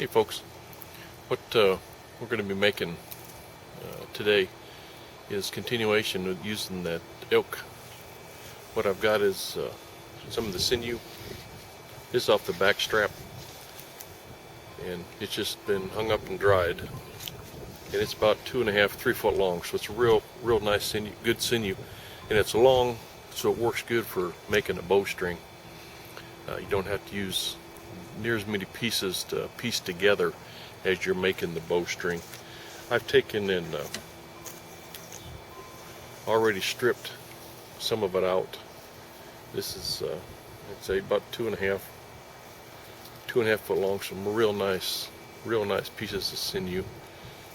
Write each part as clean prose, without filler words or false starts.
Hey folks, what we're going to be making today is continuation of using that elk. What I've got is some of the sinew. This is off the backstrap, and it's just been hung up and dried, and it's about 2.5 to 3 foot long, so it's a real nice sinew, good sinew, and it's long, so it works good for making a bowstring. You don't have to use near as many pieces to piece together as you're making the bowstring. I've taken and already stripped some of it out. This is I'd say about 2.5 foot long, some real nice pieces of sinew,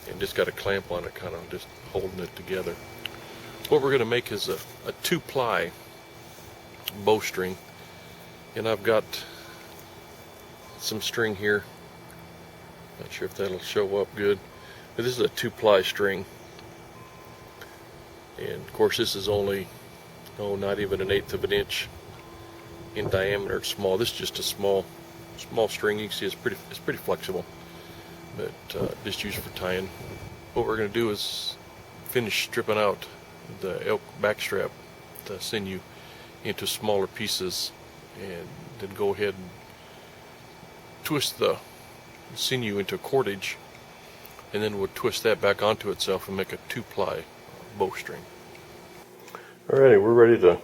and just got a clamp on it, kind of just holding it together. What we're going to make is a 2-ply bowstring, and I've got some string here. Not sure if that'll show up good, but this is a 2-ply string, and of course this is only not even 1/8 of an inch in diameter. It's small. This is just a small string. You can see it's pretty flexible, but just used for tying. What we're going to do is finish stripping out the elk backstrap, the sinew, into smaller pieces, and then go ahead and twist the sinew into cordage, and then we'll twist that back onto itself and make a 2-ply bowstring. Alrighty, we're ready to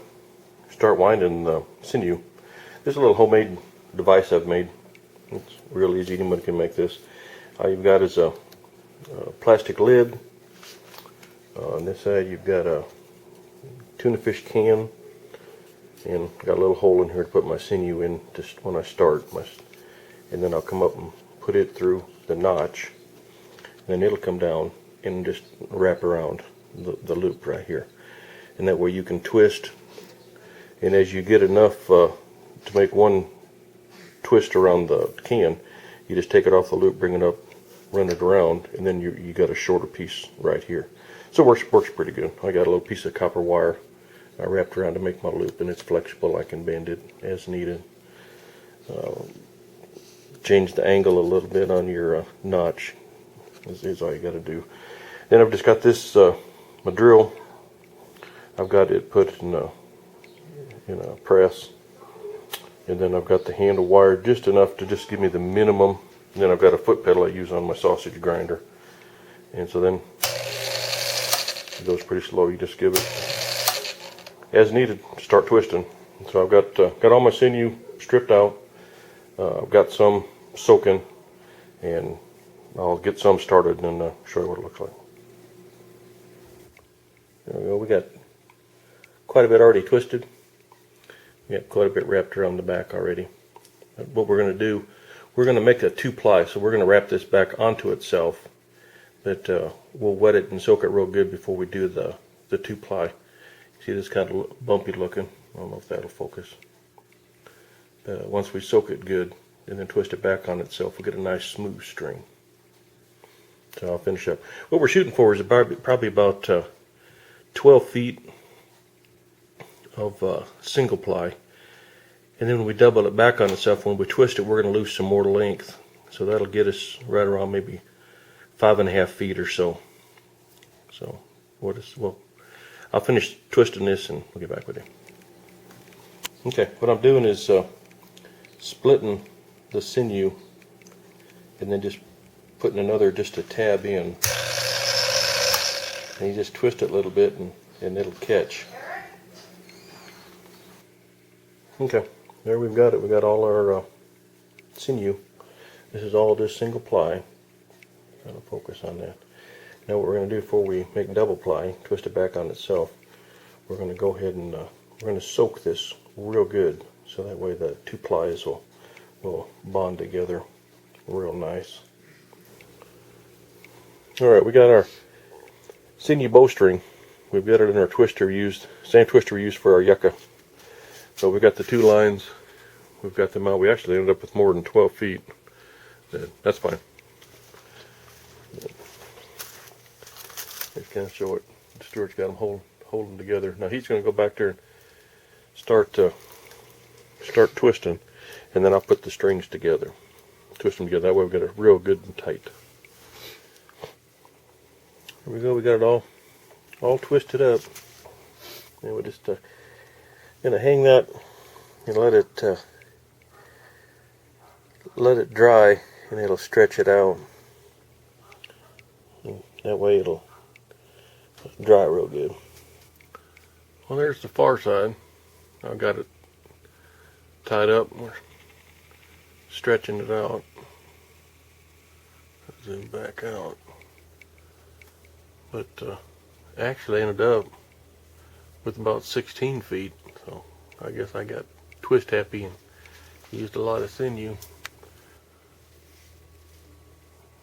start winding the sinew. This is a little homemade device I've made. It's real easy, anyone can make this. All you've got is a plastic lid. On this side you've got a tuna fish can, and got a little hole in here to put my sinew in just when I start. And then I'll come up and put it through the notch, and then it'll come down and just wrap around the loop right here, and that way you can twist, and as you get enough to make one twist around the can, you just take it off the loop, bring it up, run it around, and then you got a shorter piece right here. So it works pretty good. I got a little piece of copper wire I wrapped around to make my loop, and it's flexible. I can bend it as needed. Change the angle a little bit on your notch is all you got to do. Then I've just got this my drill. I've got it put in a press, and then I've got the handle wired just enough to just give me the minimum. And then I've got a foot pedal I use on my sausage grinder, and so then it goes pretty slow. You just give it as needed, start twisting. So I've got all my sinew stripped out. I've got some soaking, and I'll get some started and show you what it looks like. There we go. We got quite a bit already twisted. We got quite a bit wrapped around the back already. What we're going to do, we're going to make a 2-ply, so we're going to wrap this back onto itself, but we'll wet it and soak it real good before we do the 2-ply. See, this kind of bumpy looking. I don't know if that'll focus. Once we soak it good and then twist it back on itself, we'll get a nice smooth string. So I'll finish up. What we're shooting for is probably about 12 feet of single ply, and then when we double it back on itself, when we twist it, we're going to lose some more length, so that'll get us right around maybe 5.5 feet or so. So I'll finish twisting this and we'll get back with you. Okay, what I'm doing is splitting the sinew and then just putting just a tab in, and you just twist it a little bit and it'll catch. Okay, there we've got it. We got all our sinew. This is all just single ply. I'll focus on that. Now what we're going to do before we make double ply, twist it back on itself, we're going to go ahead and we're going to soak this real good, so that way the 2-plies will bond together real nice. Alright, we got our sinew bowstring. We've got it in our twister same twister we used for our yucca. So we got the 2 lines, we've got them out. We actually ended up with more than 12 feet. That's fine. Just kind of show it. Stuart's got them holding together. Now he's going to go back there and start twisting, and then I'll put the strings together. twist them together. That way we got it real good and tight. There we go. We got it all twisted up. And we're just gonna hang that and let it dry, and it'll stretch it out. And that way it'll dry real good. Well, there's the far side. I've got it tied up. We're stretching it out. Zoom back out. But actually ended up with about 16 feet. So I guess I got twist happy and used a lot of sinew.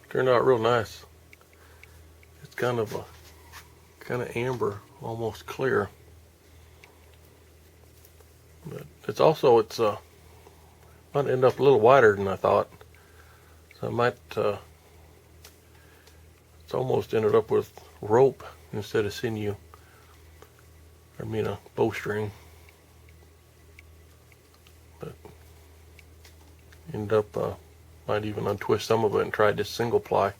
Turned out real nice. It's kind of amber, almost clear. But it's might end up a little wider than I thought. So I might it's almost ended up with rope instead of sinew. I mean a bowstring. But end up might even untwist some of it and try this single ply.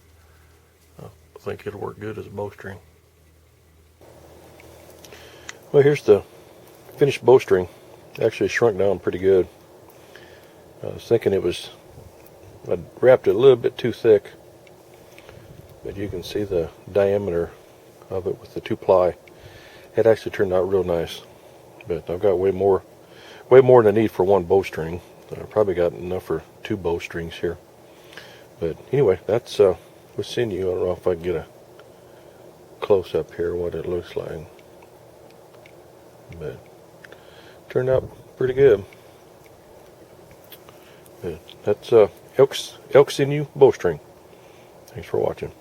I think it'll work good as a bowstring. Well, here's the finished bowstring. Actually shrunk down pretty good. I was thinking I'd wrapped it a little bit too thick, but you can see the diameter of it with the 2-ply. It actually turned out real nice, but I've got way more than I need for one bowstring. I probably got enough for 2 bowstrings here. But anyway, that's with sinew. I don't know if I can get a close up here what it looks like, but turned out pretty good. But that's elk sinew bowstring. Thanks for watching.